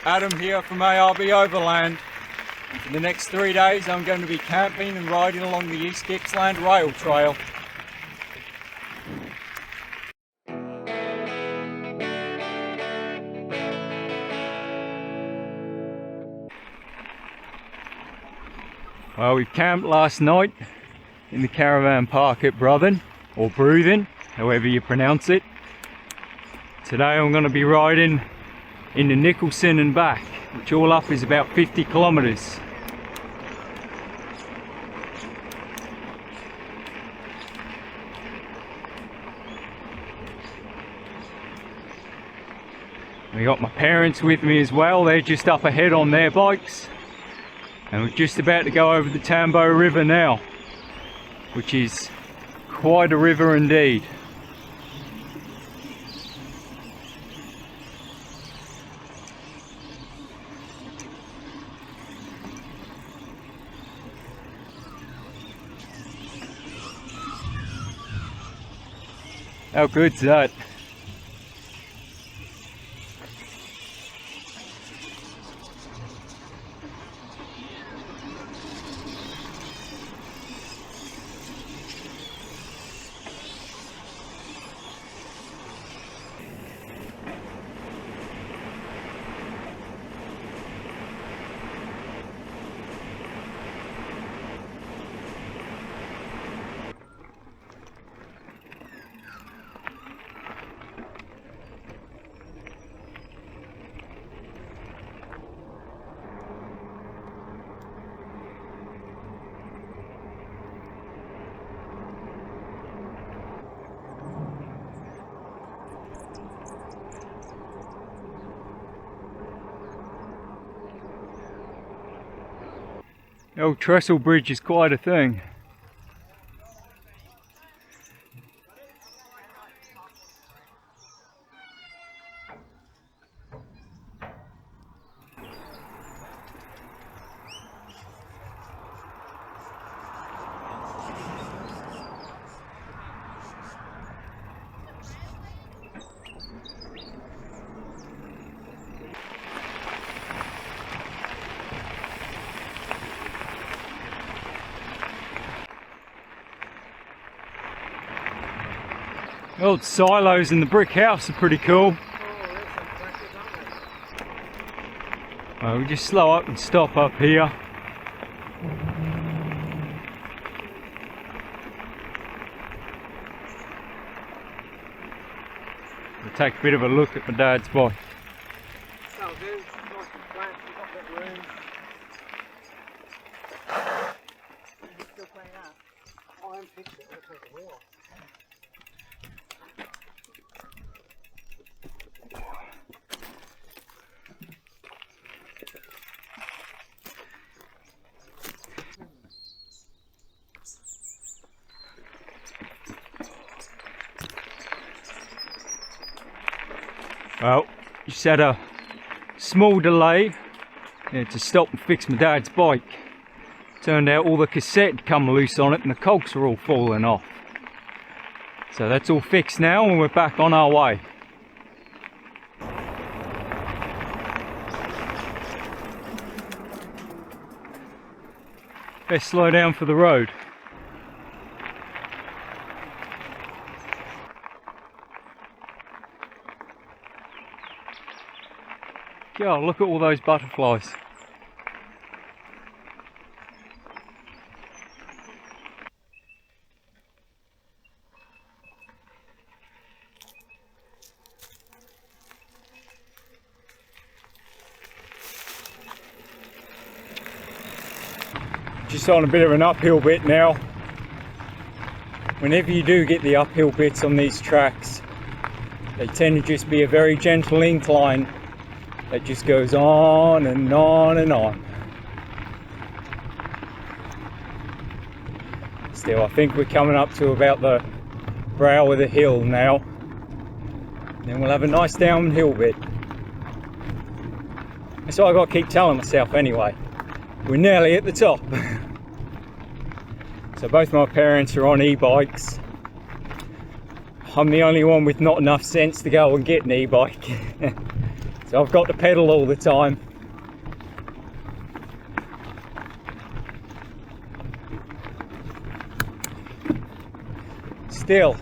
Adam here from ARB Overland. And for the next 3 days I'm going to be camping and riding along the East Gippsland Rail Trail. Well, we camped last night in the caravan park at Bruthen, or Bruthen, however you pronounce it. Today I'm going to be riding into Nicholson and back, which all up is about 50 kilometres. We got my parents with me as well. They're just up ahead on their bikes. And we're just about to go over the Tambo River now, which is quite a river indeed. How good's that? The old Trestle Bridge is quite a thing. The old silos in the brick house are pretty cool. We just slow up and stop up here. We'll take a bit of a look at my dad's bike. That'll do. Nice and flat. We've got a bit of room. Is it still playing out? I haven't fixed it. I'll take the wheel off. Well, just had a small delay to stop and fix my dad's bike. Turned out all the cassette had come loose on it and the cogs are all falling off. So that's all fixed now and we're back on our way. Best slow down for the road. God, look at all those butterflies. Just on a bit of an uphill bit now. Whenever you do get the uphill bits on these tracks, they tend to just be a very gentle incline that just goes on and on and on. Still, I think we're coming up to about the brow of the hill now. And then we'll have a nice downhill bit. That's what I've got to keep telling myself anyway. We're nearly at the top. So both my parents are on e-bikes. I'm the only one with not enough sense to go and get an e-bike. So I've got to pedal all the time. Still,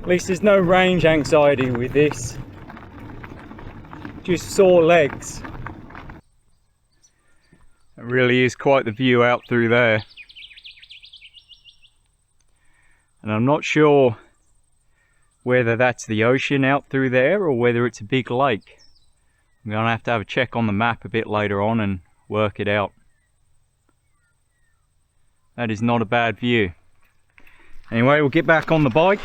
at least there's no range anxiety with this. Just sore legs. It really is quite the view out through there. And I'm not sure whether that's the ocean out through there or whether it's a big lake. I'm going to have a check on the map a bit later on and work it out. That is not a bad view. Anyway, we'll get back on the bike.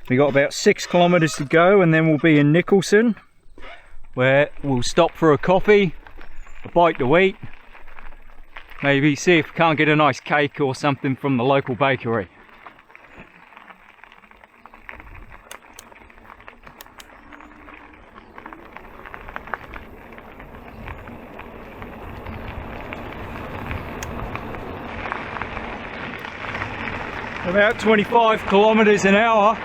We got about 6 kilometers to go and then we'll be in Nicholson, where we'll stop for a coffee, a bite to eat, maybe see if we can't get a nice cake or something from the local bakery. About 25 kilometers an hour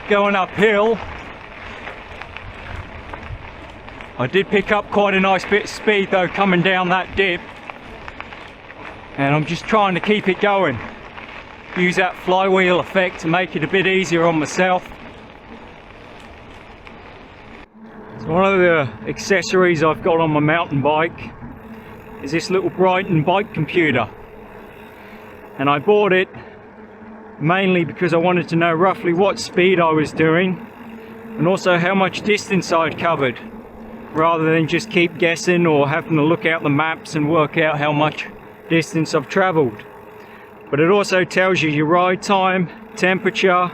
going uphill. I did pick up quite a nice bit of speed though coming down that dip, and I'm just trying to keep it going, use that flywheel effect to make it a bit easier on myself. So one of the accessories I've got on my mountain bike is this little Bruthen bike computer, and I bought it mainly because I wanted to know roughly what speed I was doing and also how much distance I'd covered, rather than just keep guessing or having to look out the maps and work out how much distance I've travelled. But it also tells you your ride time, temperature,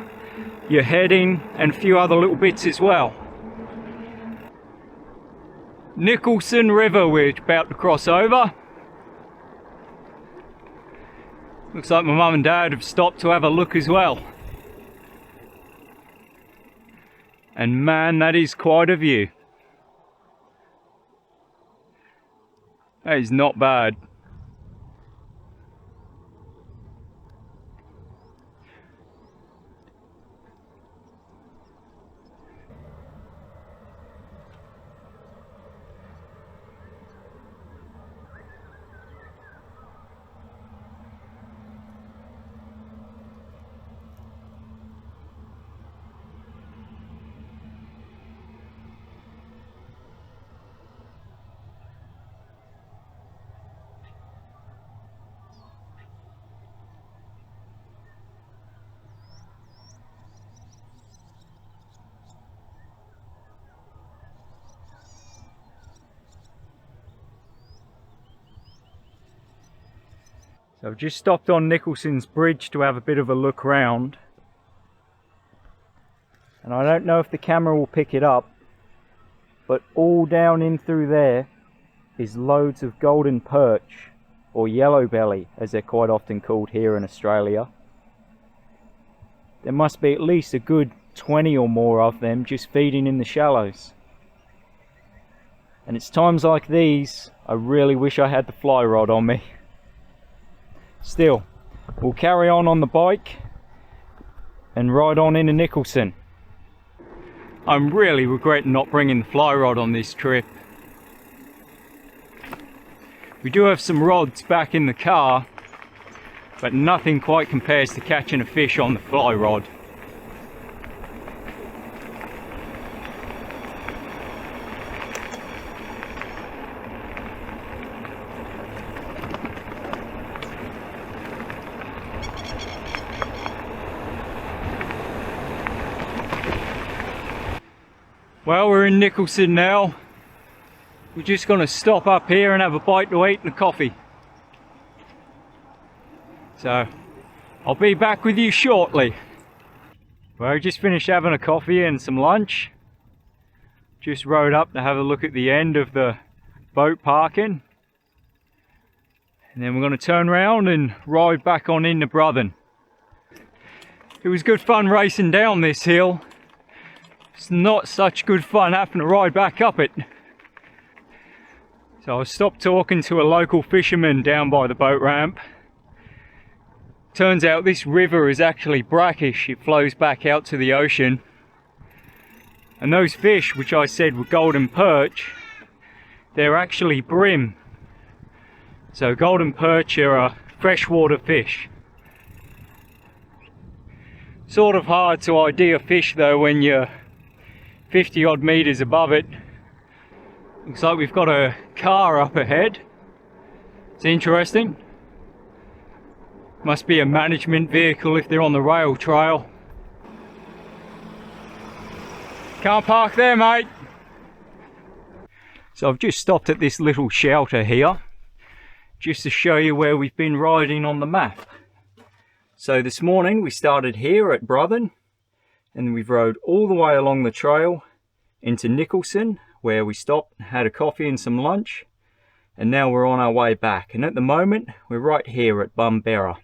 your heading and a few other little bits as well. Nicholson River we're about to cross over. Looks like my mum and dad have stopped to have a look as well. And man, that is quite a view. That is not bad. So I've just stopped on Nicholson's bridge to have a bit of a look round, and I don't know if the camera will pick it up, but all down in through there is loads of golden perch, or yellow belly as they're quite often called here in Australia. There must be at least a good 20 or more of them just feeding in the shallows. And it's times like these I really wish I had the fly rod on me. Still, we'll carry on the bike and ride on into Nicholson. I'm really regretting not bringing the fly rod on this trip. We do have some rods back in the car, but nothing quite compares to catching a fish on the fly rod. Well, we're in Nicholson now. We're just going to stop up here and have a bite to eat and a coffee. So, I'll be back with you shortly. Well, I just finished having a coffee and some lunch. Just rode up to have a look at the end of the boat parking. And then we're going to turn around and ride back on into Bruthen. It was good fun racing down this hill. It's not such good fun having to ride back up it. So I stopped talking to a local fisherman down by the boat ramp. Turns out this river is actually brackish. It flows back out to the ocean. And those fish, which I said were golden perch, they're actually bream. So golden perch are a freshwater fish. Sort of hard to ID a fish though when you're 50 odd meters above it. Looks like we've got a car up ahead. It's interesting. Must be a management vehicle if they're on the rail trail. Can't park there, mate. So I've just stopped at this little shelter here, just to show you where we've been riding on the map. So this morning we started here at Bruthen, and we've rode all the way along the trail into Nicholson, where we stopped, had a coffee and some lunch, and now we're on our way back. And at the moment we're right here at Bunberra.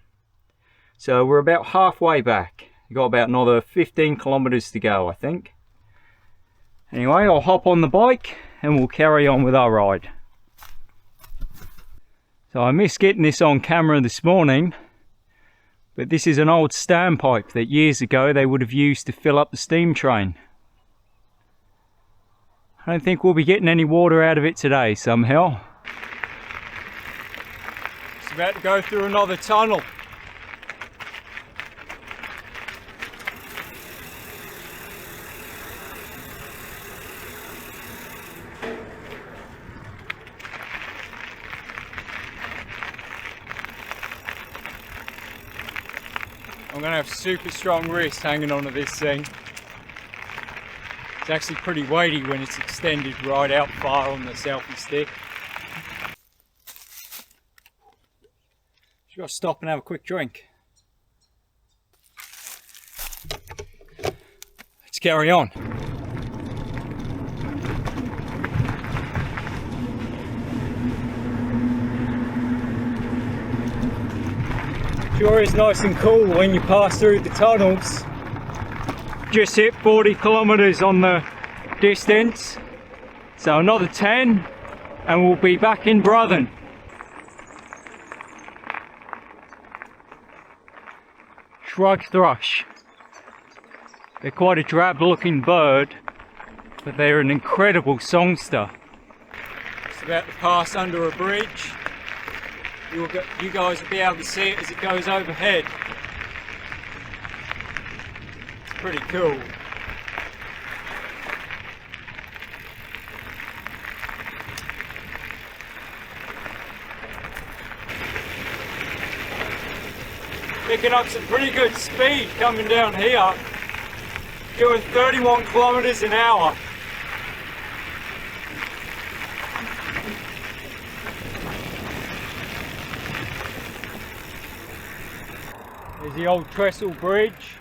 So we're about halfway back. We've got about another 15 kilometers to go, I think. Anyway, I'll hop on the bike and we'll carry on with our ride. So I missed getting this on camera this morning, but this is an old standpipe that years ago they would have used to fill up the steam train. I don't think we'll be getting any water out of it today somehow. It's about to go through another tunnel. I'm going to have super strong wrists hanging onto this thing. It's actually pretty weighty when it's extended right out far on the selfie stick. Just got to stop and have a quick drink. Let's carry on. Sure is nice and cool when you pass through the tunnels. Just hit 40 kilometers on the distance, so another 10 and we'll be back in Bruthen. Shrug thrush. They're quite a drab looking bird, but they're an incredible songster. It's about to pass under a bridge. You guys will be able to see it as it goes overhead. It's pretty cool. Picking up some pretty good speed coming down here. Doing 31 kilometers an hour. There's the old Trestle Bridge.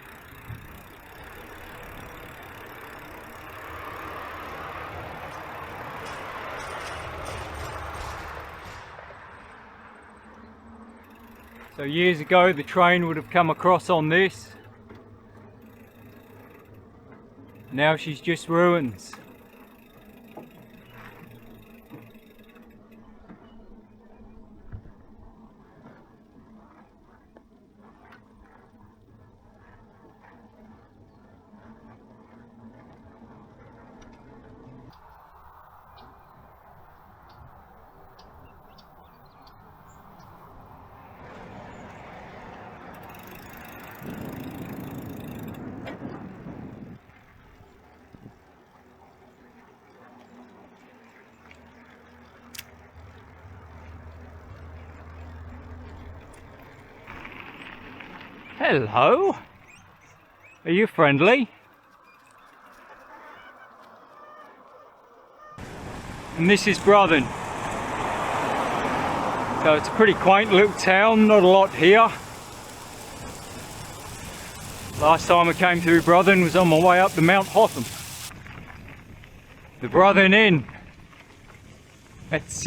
So years ago the train would have come across on this. Now she's just ruins. Hello. Are you friendly? And this is Bruthen. So it's a pretty quaint little town, not a lot here. Last time I came through Bruthen was on my way up the Mount Hotham. The Bruthen Inn. It's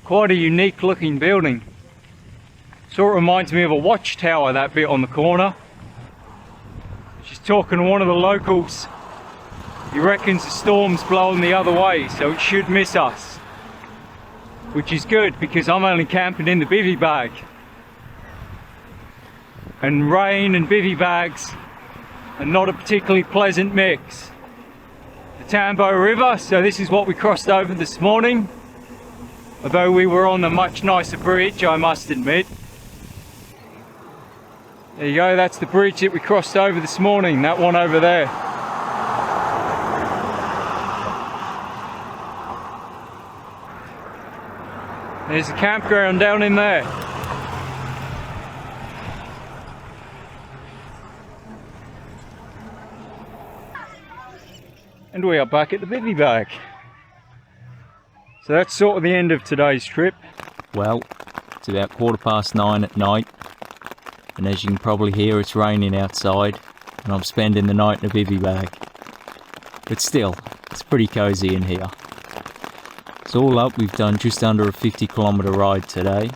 quite a unique looking building. Sort of reminds me of a watchtower, that bit on the corner. She's talking to one of the locals. He reckons the storm's blowing the other way, so it should miss us. Which is good, because I'm only camping in the bivvy bag. And rain and bivvy bags are not a particularly pleasant mix. Tambo River, so this is what we crossed over this morning. Although we were on a much nicer bridge, I must admit. There you go, that's the bridge that we crossed over this morning, that one over there. There's a campground down in there. And we are back at the bivvy bag. So that's sort of the end of today's trip. Well, it's about 9:15 at night, and as you can probably hear, it's raining outside, and I'm spending the night in a bivvy bag. But still, it's pretty cosy in here. So all up, we've done just under a 50-kilometre ride today,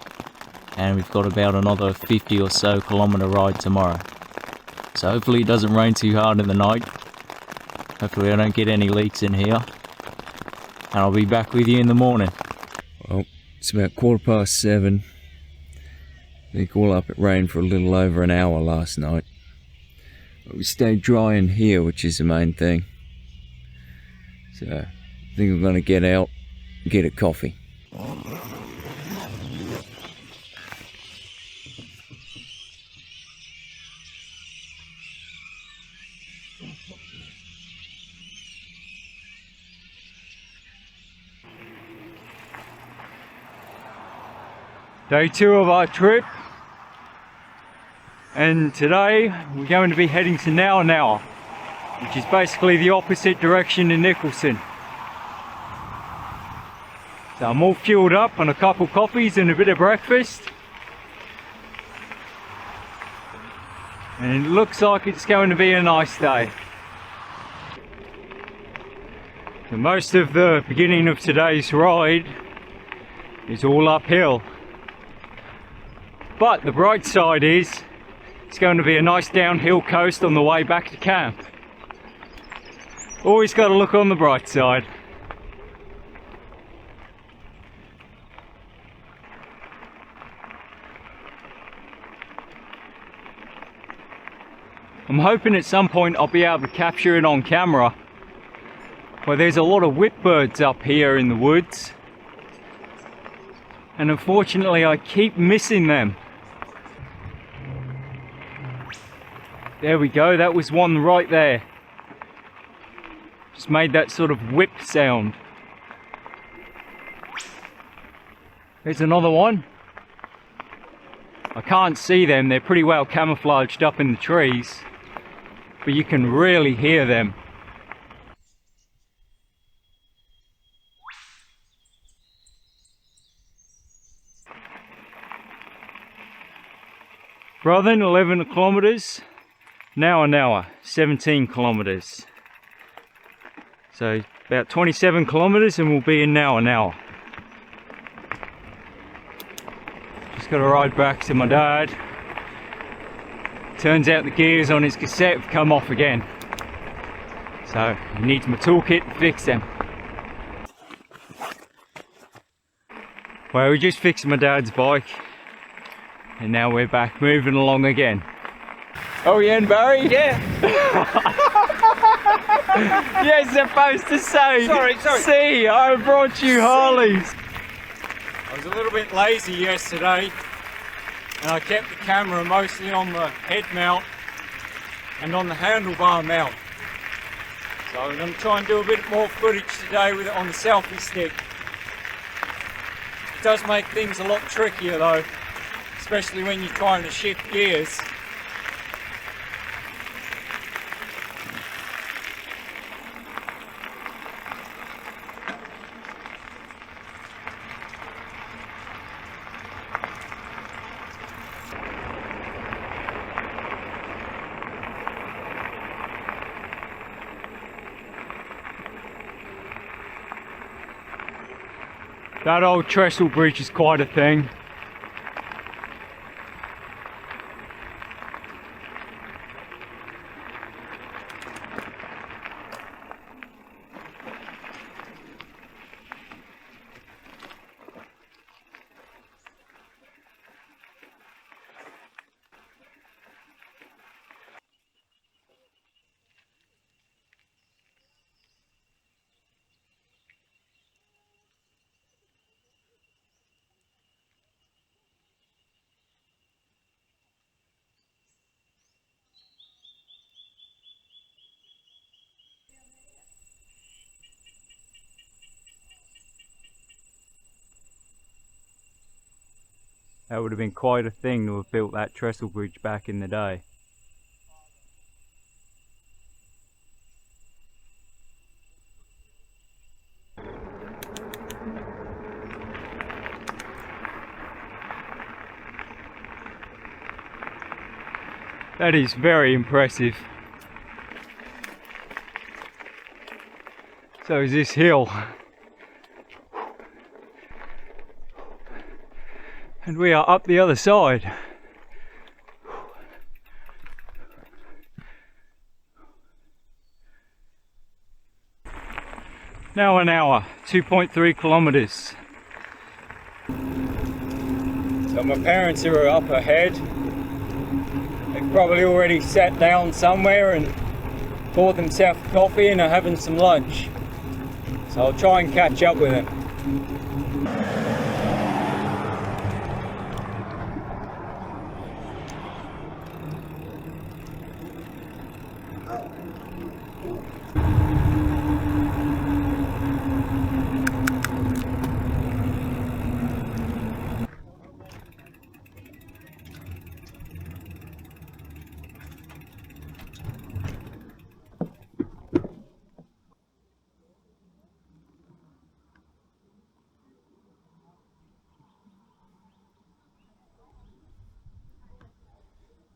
and we've got about another 50 or so kilometre ride tomorrow. So hopefully it doesn't rain too hard in the night. Hopefully I don't get any leaks in here. And I'll be back with you in the morning. Well, it's about 7:15. I think all up it rained for a little over an hour last night. But we stayed dry in here, which is the main thing. So I think I'm going to get out and get a coffee. Day 2 of our trip, and today we're going to be heading to Nowa, which is basically the opposite direction to Nicholson. So I'm all fueled up on a couple coffees and a bit of breakfast, and it looks like it's going to be a nice day. So most of the beginning of today's ride is all uphill. But the bright side is, it's going to be a nice downhill coast on the way back to camp. Always got to look on the bright side. I'm hoping at some point I'll be able to capture it on camera. Well, there's a lot of whipbirds up here in the woods, and unfortunately I keep missing them. There we go, that was one right there. Just made that sort of whip sound. There's another one. I can't see them, they're pretty well camouflaged up in the trees, but you can really hear them. Bruthen, 11 kilometres. Nowa, 17 kilometres. So about 27 kilometres and we'll be in Nowa. Just got to ride back to my dad. Turns out the gears on his cassette have come off again. So he needs my toolkit to fix them. Well, we just fixed my dad's bike, and now we're back moving along again. Oh yeah, and Barry? Yeah. You're supposed to say. Sorry. See, I brought you Harleys. I was a little bit lazy yesterday, and I kept the camera mostly on the head mount and on the handlebar mount. So I'm going to try and do a bit more footage today with it on the selfie stick. It does make things a lot trickier though, especially when you're trying to shift gears. That old Trestle Bridge is quite a thing. That would have been quite a thing to have built that trestle bridge back in the day. That is very impressive. So is this hill. And we are up the other side. Now an hour, 2.3 kilometers. So my parents are up ahead. They've probably already sat down somewhere and bought themselves coffee and are having some lunch. So I'll try and catch up with them.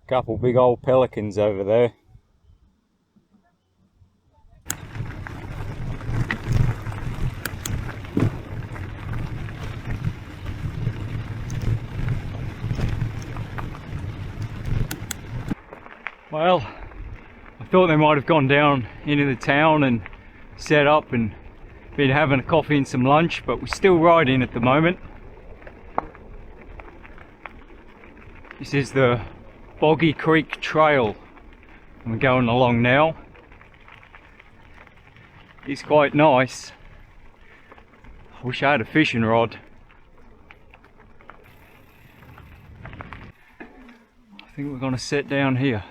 Couple big old pelicans over there. Well, I thought they might have gone down into the town and set up and been having a coffee and some lunch, but we're still riding at the moment. This is the Boggy Creek Trail and we're going along now. It's quite nice. I wish I had a fishing rod. I think we're going to sit down here.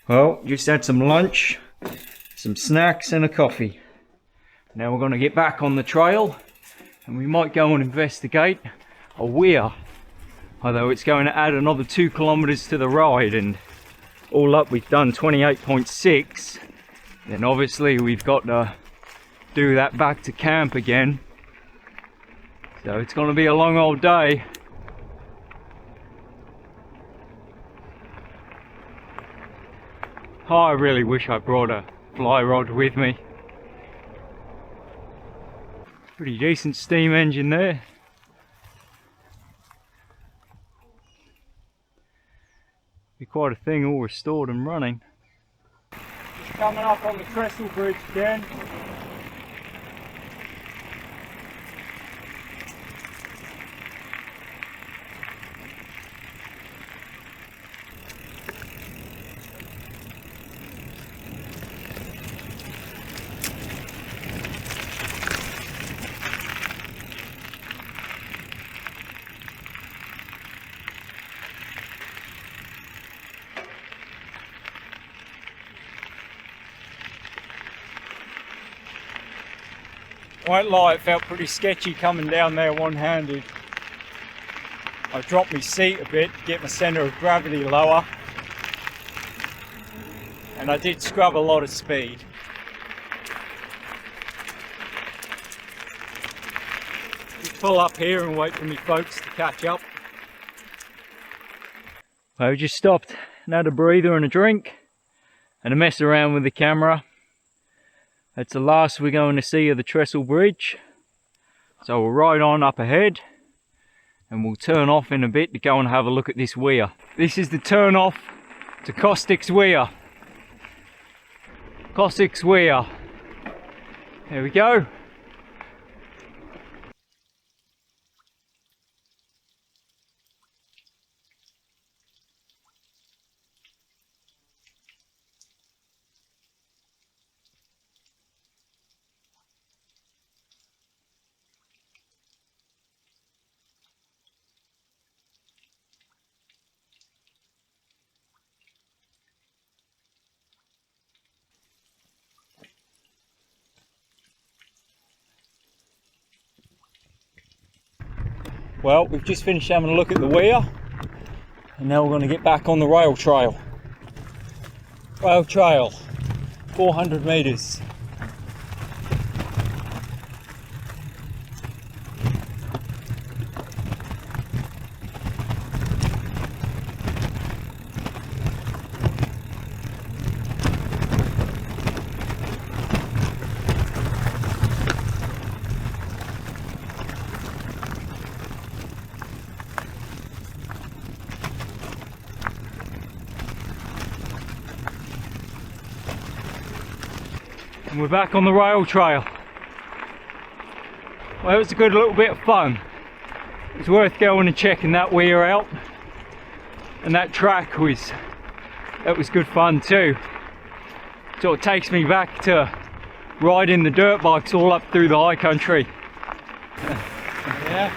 Well, just had some lunch, some snacks and a coffee. Now we're going to get back on the trail and we might go and investigate a weir. Although it's going to add another 2 kilometers to the ride, and all up we've done 28.6. Then obviously we've got to do that back to camp again. So it's going to be a long old day. Oh, I really wish I brought a fly rod with me. Pretty decent steam engine there. Be quite a thing all restored and running. Just coming up on the Trestle Bridge again. Won't lie, it felt pretty sketchy coming down there one-handed. I dropped my seat a bit to get my centre of gravity lower, and I did scrub a lot of speed. Just pull up here and wait for me folks to catch up. I just stopped and had a breather and a drink and a mess around with the camera. That's the last we're going to see of the Trestle Bridge. So we'll ride on up ahead and we'll turn off in a bit to go and have a look at this weir. This is the turn off to Costick's Weir. Costick's Weir. There we go. Well, we've just finished having a look at the Weir, and now we're going to get back on the rail trail. Rail trail, 400 metres. And we're back on the rail trail. Well, it was a good little bit of fun. It was worth going and checking that Weir out. And that track was good fun too. So it takes me back to riding the dirt bikes all up through the high country. Yeah.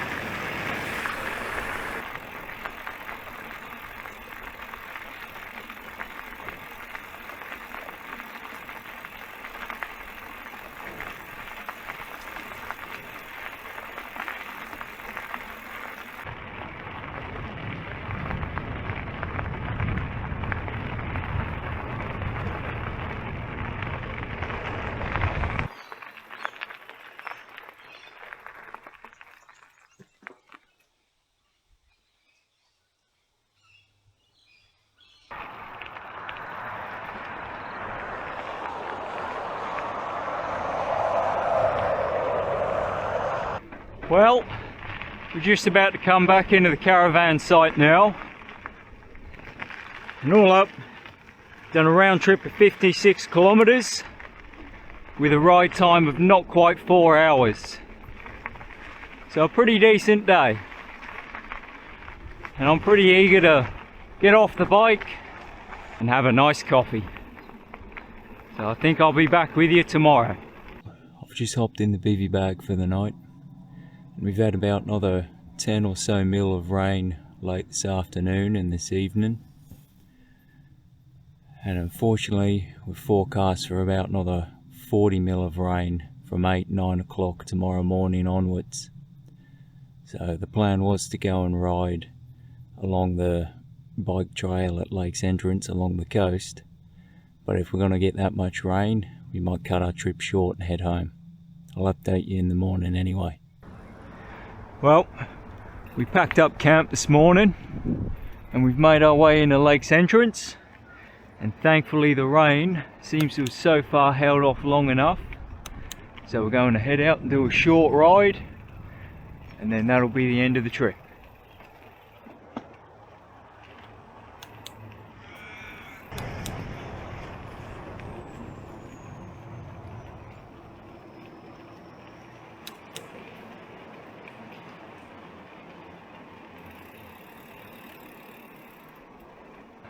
Well, we're just about to come back into the caravan site now. And all up, done a round trip of 56 kilometres with a ride time of not quite 4 hours. So a pretty decent day. And I'm pretty eager to get off the bike and have a nice coffee. So I think I'll be back with you tomorrow. I've just hopped in the bivvy bag for the night. We've had about another 10 or so mil of rain late this afternoon and this evening. And unfortunately we're forecast for about another 40 mil of rain from 8-9 o'clock tomorrow morning onwards. So the plan was to go and ride along the bike trail at Lake's entrance along the coast. But if we're going to get that much rain, we might cut our trip short and head home. I'll update you in the morning anyway. Well, we packed up camp this morning and we've made our way into Lake's entrance, and thankfully the rain seems to have so far held off long enough, so we're going to head out and do a short ride, and then that'll be the end of the trip.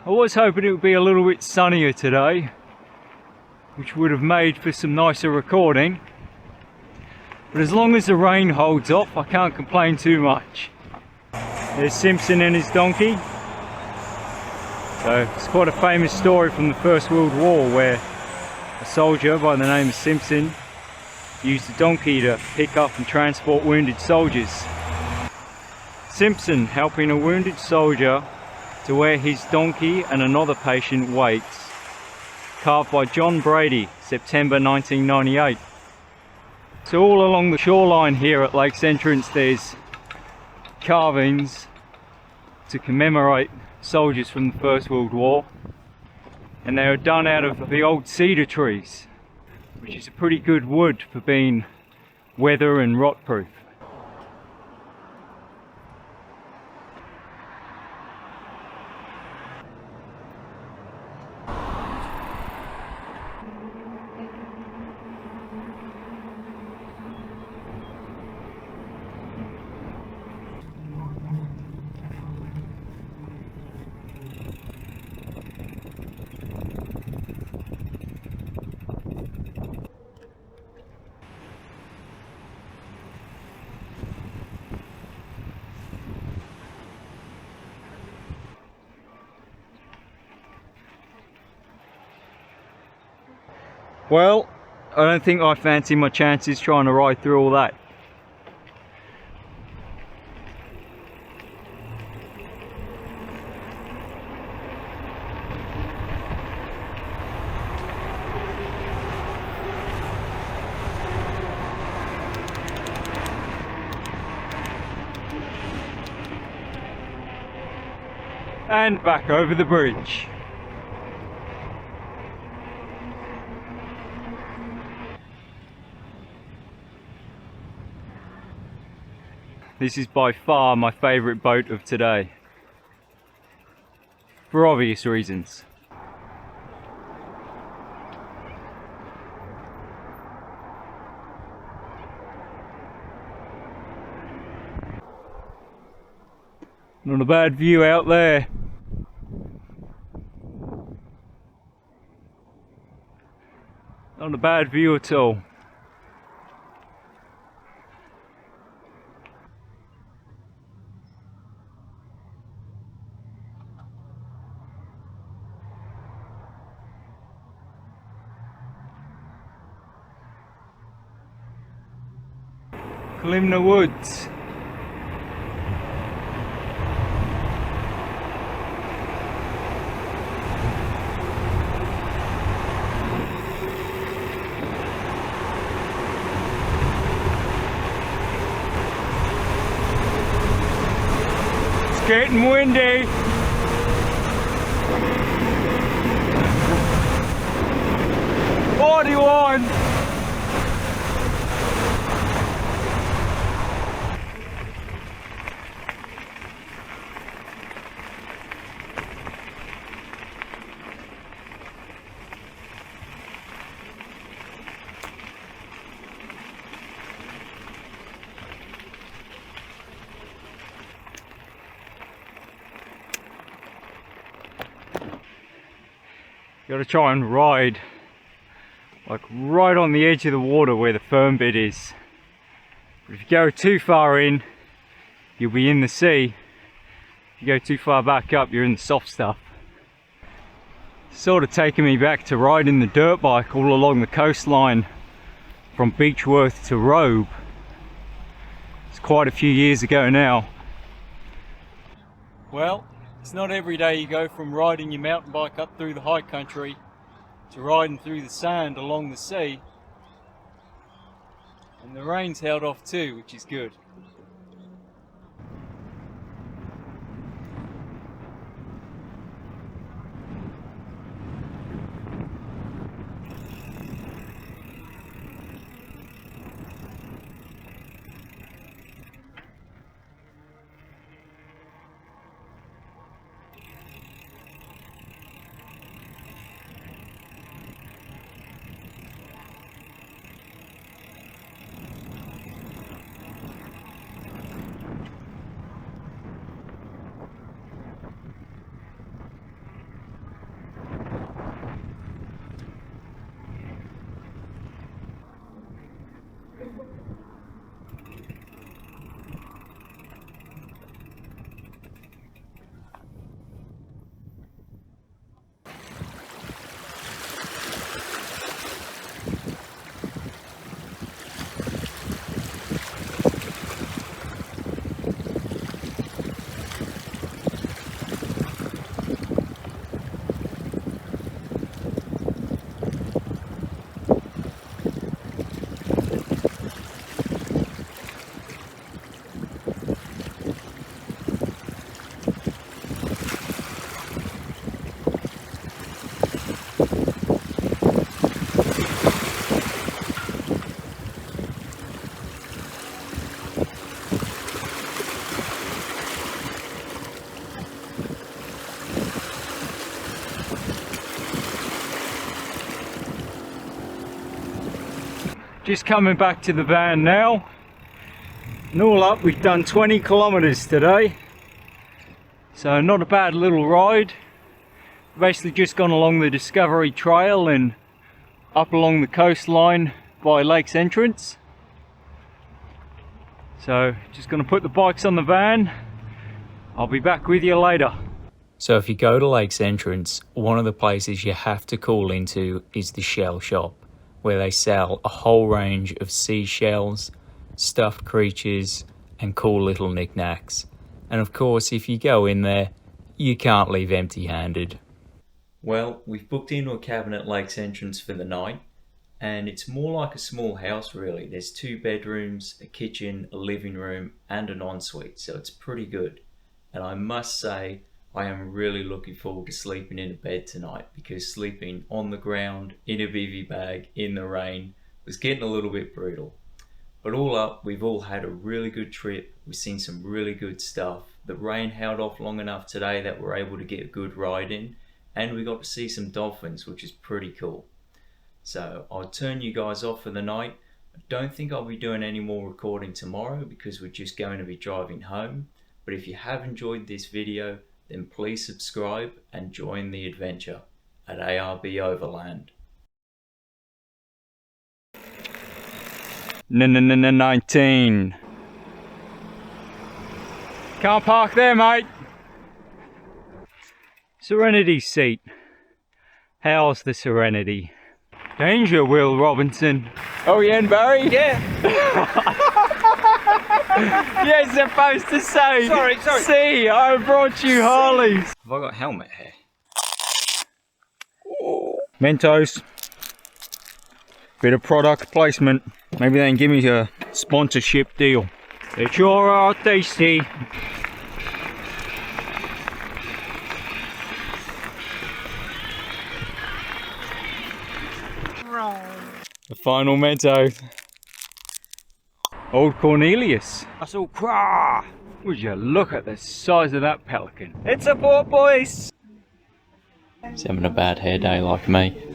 I was hoping it would be a little bit sunnier today, which would have made for some nicer recording, but as long as the rain holds off I can't complain too much. There's Simpson and his donkey. So it's quite a famous story from the First World War where a soldier by the name of Simpson used a donkey to pick up and transport wounded soldiers. Simpson helping a wounded soldier to where his donkey and another patient waits. Carved by John Brady, September 1998. So all along the shoreline here at Lake's entrance there's carvings to commemorate soldiers from the First World War, and they are done out of the old cedar trees, which is a pretty good wood for being weather and rot proof. Well, I don't think I fancy my chances trying to ride through all that. and back over the bridge. This is by far my favourite boat of today, for obvious reasons. Not a bad view out there. Not a bad view at all. Kalimna Woods. It's getting windy. What do you want? You gotta try and ride like right on the edge of the water where the firm bit is. But if you go too far in, you'll be in the sea. If you go too far back up, you're in the soft stuff. It's sort of taking me back to riding the dirt bike all along the coastline from Beechworth to Robe. It's quite a few years ago now. Well, it's not every day you go from riding your mountain bike up through the high country to riding through the sand along the sea. And the rain's held off too, which is good. Just coming back to the van now, and all up we've done 20 kilometers today, so not a bad little ride. Basically just gone along the Discovery Trail and up along the coastline by Lakes Entrance. So just going to put the bikes on the van. I'll be back with you later. So if you go to Lakes Entrance, one of the places you have to call into is the shell shop, where they sell a whole range of seashells, stuffed creatures, and cool little knickknacks. And of course, if you go in there, you can't leave empty-handed. Well, we've booked into a cabin at Lakes Entrance for the night, and it's more like a small house really. There's 2 bedrooms, a kitchen, a living room, and an ensuite, so it's pretty good. And I must say, I am really looking forward to sleeping in a bed tonight, because sleeping on the ground in a bivvy bag in the rain was getting a little bit brutal. But all up, we've all had a really good trip. We've seen some really good stuff. The rain held off long enough today that we're able to get a good ride in, and we got to see some dolphins, which is pretty cool. So I'll turn you guys off for the night. I don't think I'll be doing any more recording tomorrow because we're just going to be driving home. But if you have enjoyed this video, then please subscribe and join the adventure at ARB Overland. 19. Can't park there, mate. Serenity seat. How's the Serenity? Danger, Will Robinson. Oh, yeah, and Barry? Yeah. You're supposed to say. Sorry. See, I brought you Harleys. Have I got helmet hair? Mentos. Bit of product placement. Maybe they can give me a sponsorship deal. They sure are tasty. The final Mento. Old Cornelius. Russell Craw. Would you look at the size of that pelican? It's a port, boys. He's having a bad hair day like me.